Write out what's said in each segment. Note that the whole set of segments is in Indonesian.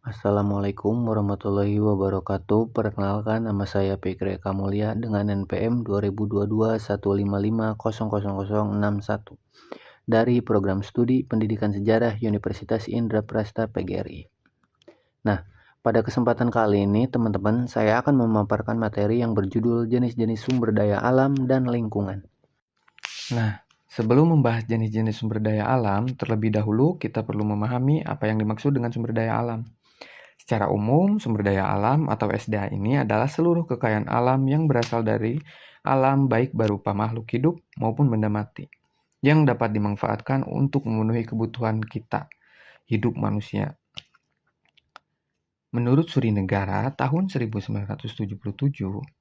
Assalamualaikum warahmatullahi wabarakatuh. Perkenalkan, nama saya Fikri Eka Mulia dengan NPM 2022 155000061 dari Program Studi Pendidikan Sejarah Universitas Indraprasta PGRI. Nah, pada kesempatan kali ini teman-teman, saya akan memaparkan materi yang berjudul jenis-jenis sumber daya alam dan lingkungan. Nah, sebelum membahas jenis-jenis sumber daya alam, terlebih dahulu kita perlu memahami apa yang dimaksud dengan sumber daya alam. Secara umum, sumber daya alam atau SDA ini adalah seluruh kekayaan alam yang berasal dari alam baik berupa makhluk hidup maupun benda mati, yang dapat dimanfaatkan untuk memenuhi kebutuhan kita, hidup manusia. Menurut Suri Negara tahun 1977,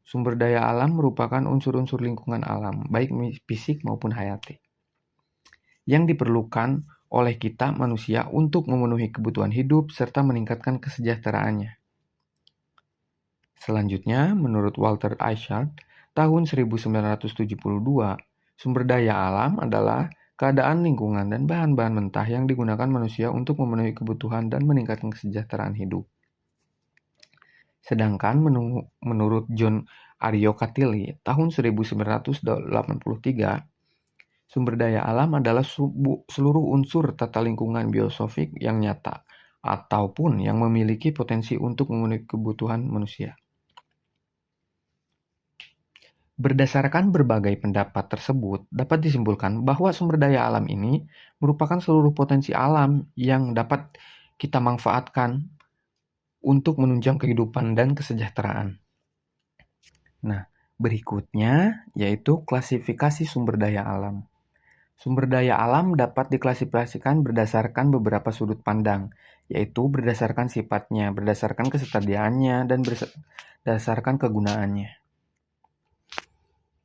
sumber daya alam merupakan unsur-unsur lingkungan alam, baik fisik maupun hayati, yang diperlukan oleh kita manusia untuk memenuhi kebutuhan hidup serta meningkatkan kesejahteraannya. Selanjutnya, menurut Walter Ishart tahun 1972, sumber daya alam adalah keadaan lingkungan dan bahan-bahan mentah yang digunakan manusia untuk memenuhi kebutuhan dan meningkatkan kesejahteraan hidup. Sedangkan menurut John Aryokatili tahun 1983, sumber daya alam adalah seluruh unsur tata lingkungan biosofik yang nyata ataupun yang memiliki potensi untuk memenuhi kebutuhan manusia. Berdasarkan berbagai pendapat tersebut, dapat disimpulkan bahwa sumber daya alam ini merupakan seluruh potensi alam yang dapat kita manfaatkan untuk menunjang kehidupan dan kesejahteraan. Nah, berikutnya yaitu klasifikasi sumber daya alam. Sumber daya alam dapat diklasifikasikan berdasarkan beberapa sudut pandang, yaitu berdasarkan sifatnya, berdasarkan ketersediaannya, dan berdasarkan kegunaannya.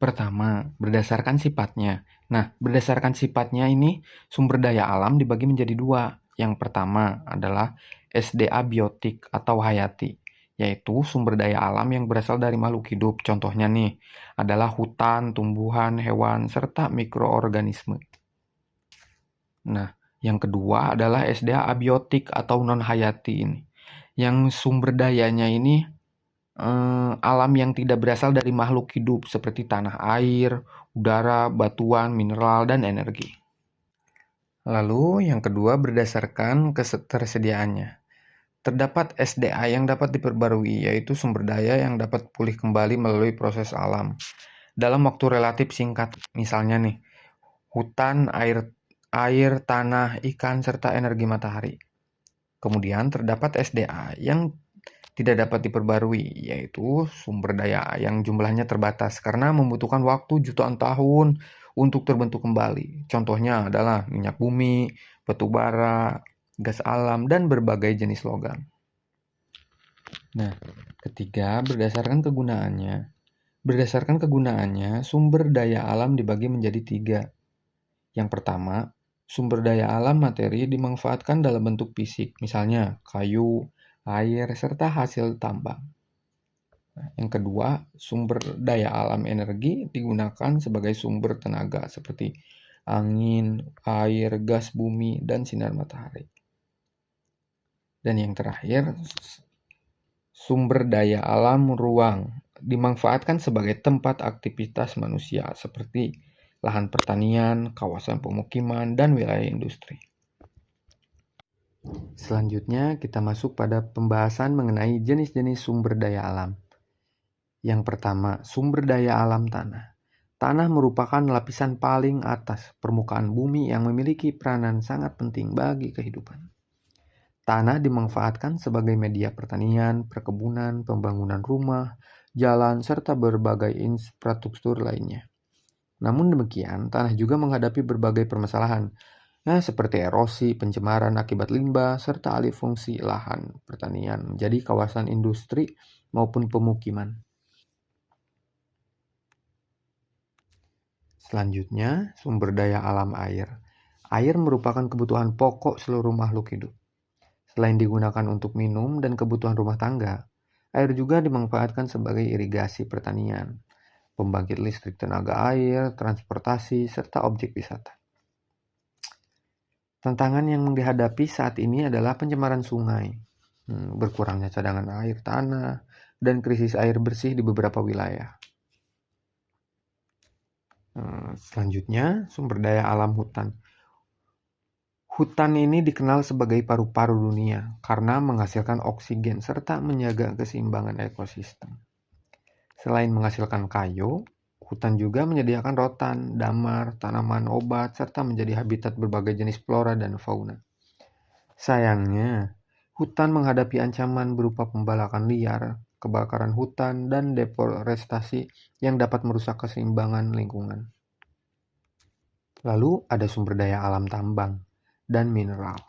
Pertama, berdasarkan sifatnya. Nah, berdasarkan sifatnya ini, sumber daya alam dibagi menjadi dua. Yang pertama adalah SDA biotik atau hayati, yaitu sumber daya alam yang berasal dari makhluk hidup. Contohnya nih, adalah hutan, tumbuhan, hewan, serta mikroorganisme. Nah, yang kedua adalah SDA abiotik atau non-hayati ini, yang sumber dayanya ini alam yang tidak berasal dari makhluk hidup seperti tanah air, udara, batuan, mineral, dan energi. Lalu yang kedua berdasarkan ketersediaannya. Terdapat SDA yang dapat diperbarui, yaitu sumber daya yang dapat pulih kembali melalui proses alam dalam waktu relatif singkat. Misalnya nih, hutan, air, tanah, ikan, serta energi matahari. Kemudian terdapat SDA yang tidak dapat diperbarui, yaitu sumber daya yang jumlahnya terbatas karena membutuhkan waktu jutaan tahun untuk terbentuk kembali. Contohnya adalah minyak bumi, batu bara, gas alam, dan berbagai jenis logam. Nah, ketiga, berdasarkan kegunaannya. Berdasarkan kegunaannya, sumber daya alam dibagi menjadi tiga. Yang pertama, sumber daya alam materi dimanfaatkan dalam bentuk fisik, misalnya kayu, air, serta hasil tambang. Yang kedua, sumber daya alam energi digunakan sebagai sumber tenaga seperti angin, air, gas bumi, dan sinar matahari. Dan yang terakhir, sumber daya alam ruang dimanfaatkan sebagai tempat aktivitas manusia seperti lahan pertanian, kawasan pemukiman, dan wilayah industri. Selanjutnya, kita masuk pada pembahasan mengenai jenis-jenis sumber daya alam. Yang pertama, sumber daya alam tanah. Tanah merupakan lapisan paling atas permukaan bumi yang memiliki peranan sangat penting bagi kehidupan. Tanah dimanfaatkan sebagai media pertanian, perkebunan, pembangunan rumah, jalan, serta berbagai infrastruktur lainnya. Namun demikian, tanah juga menghadapi berbagai permasalahan, seperti erosi, pencemaran akibat limbah, serta alih fungsi lahan pertanian menjadi kawasan industri maupun pemukiman. Selanjutnya, sumber daya alam air. Air merupakan kebutuhan pokok seluruh makhluk hidup. Selain digunakan untuk minum dan kebutuhan rumah tangga, air juga dimanfaatkan sebagai irigasi pertanian, pembangkit listrik tenaga air, transportasi, serta objek wisata. Tantangan yang dihadapi saat ini adalah pencemaran sungai. berkurangnya cadangan air tanah, dan krisis air bersih di beberapa wilayah. Selanjutnya, sumber daya alam hutan. Hutan ini dikenal sebagai paru-paru dunia karena menghasilkan oksigen serta menjaga keseimbangan ekosistem. Selain menghasilkan kayu, hutan juga menyediakan rotan, damar, tanaman obat, serta menjadi habitat berbagai jenis flora dan fauna. Sayangnya, hutan menghadapi ancaman berupa pembalakan liar, kebakaran hutan, dan deforestasi yang dapat merusak keseimbangan lingkungan. Lalu ada sumber daya alam tambang dan mineral.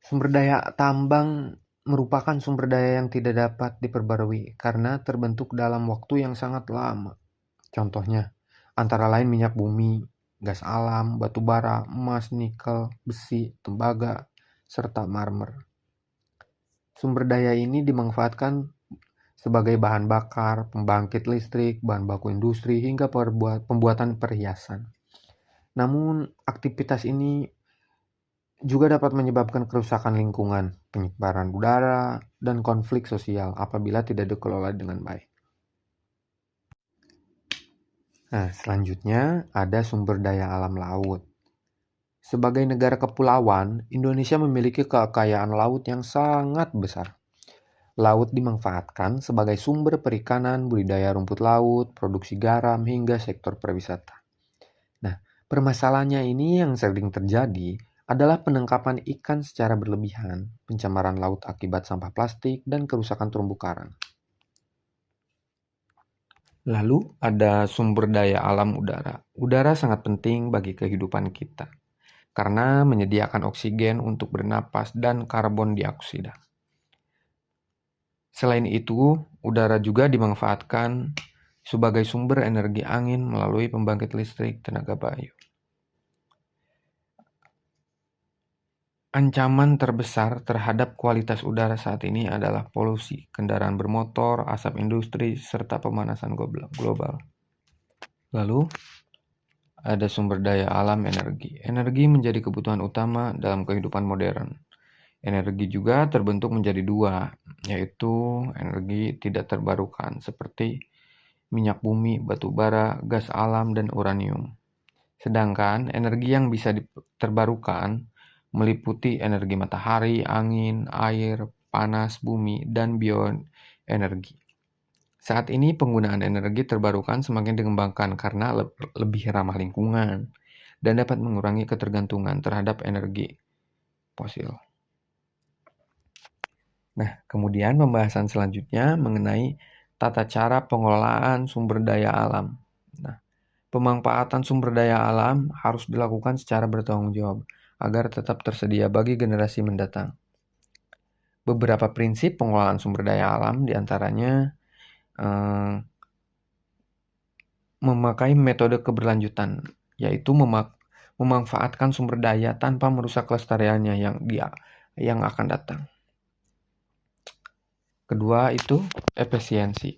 Sumber daya tambang merupakan sumber daya yang tidak dapat diperbarui karena terbentuk dalam waktu yang sangat lama. Contohnya, antara lain minyak bumi, gas alam, batu bara, emas, nikel, besi, tembaga, serta marmer. Sumber daya ini dimanfaatkan sebagai bahan bakar, pembangkit listrik, bahan baku industri, hingga pembuatan perhiasan. Namun, aktivitas ini juga dapat menyebabkan kerusakan lingkungan, penyebaran udara, dan konflik sosial apabila tidak dikelola dengan baik. Nah, selanjutnya ada sumber daya alam laut. Sebagai negara kepulauan, Indonesia memiliki kekayaan laut yang sangat besar. Laut dimanfaatkan sebagai sumber perikanan, budidaya rumput laut, produksi garam, hingga sektor pariwisata. Nah, permasalahannya ini yang sering terjadi adalah penangkapan ikan secara berlebihan, pencemaran laut akibat sampah plastik, dan kerusakan terumbu karang. Lalu ada sumber daya alam udara. Udara sangat penting bagi kehidupan kita karena menyediakan oksigen untuk bernapas dan karbon dioksida. Selain itu, udara juga dimanfaatkan sebagai sumber energi angin melalui pembangkit listrik tenaga bayu. Ancaman terbesar terhadap kualitas udara saat ini adalah polusi, kendaraan bermotor, asap industri, serta pemanasan global. Lalu, ada sumber daya alam energi. Energi menjadi kebutuhan utama dalam kehidupan modern. Energi juga terbentuk menjadi dua, yaitu energi tidak terbarukan seperti minyak bumi, batu bara, gas alam, dan uranium. Sedangkan energi yang bisa terbarukan meliputi energi matahari, angin, air, panas bumi, dan bioenergi. Saat ini penggunaan energi terbarukan semakin dikembangkan karena lebih ramah lingkungan dan dapat mengurangi ketergantungan terhadap energi fosil. Nah, kemudian pembahasan selanjutnya mengenai tata cara pengelolaan sumber daya alam. Nah, pemanfaatan sumber daya alam harus dilakukan secara bertanggung jawab agar tetap tersedia bagi generasi mendatang. Beberapa prinsip pengelolaan sumber daya alam diantaranya memakai metode keberlanjutan, yaitu memanfaatkan sumber daya tanpa merusak kelestariannya yang akan datang. Kedua itu efisiensi.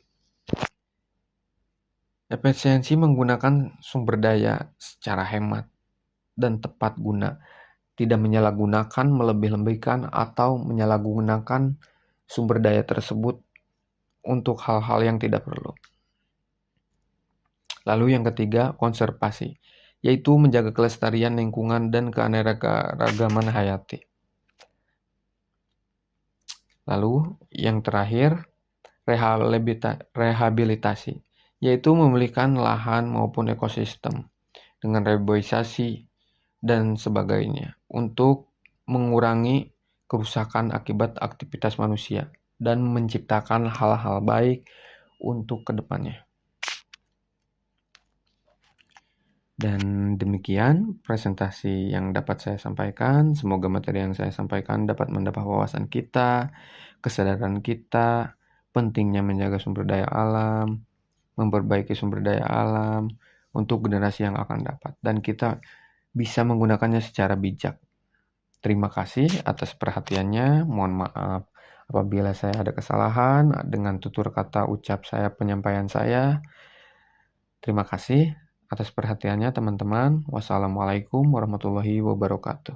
Efisiensi menggunakan sumber daya secara hemat dan tepat guna, tidak menyalahgunakan, melebih-lebihkan, atau menyalahgunakan sumber daya tersebut untuk hal-hal yang tidak perlu. Lalu yang ketiga, konservasi, yaitu menjaga kelestarian lingkungan dan keanekaragaman hayati. Lalu yang terakhir, rehabilitasi, yaitu memulihkan lahan maupun ekosistem dengan reboisasi dan sebagainya untuk mengurangi kerusakan akibat aktivitas manusia dan menciptakan hal-hal baik untuk kedepannya. Dan demikian presentasi yang dapat saya sampaikan. Semoga materi yang saya sampaikan dapat menambah wawasan kita, kesadaran kita, pentingnya menjaga sumber daya alam, memperbaiki sumber daya alam untuk generasi yang akan dapat. Dan kita bisa menggunakannya secara bijak. Terima kasih atas perhatiannya. Mohon maaf apabila saya ada kesalahan dengan tutur kata ucap saya, penyampaian saya. Terima kasih atas perhatiannya teman-teman. Wassalamualaikum warahmatullahi wabarakatuh.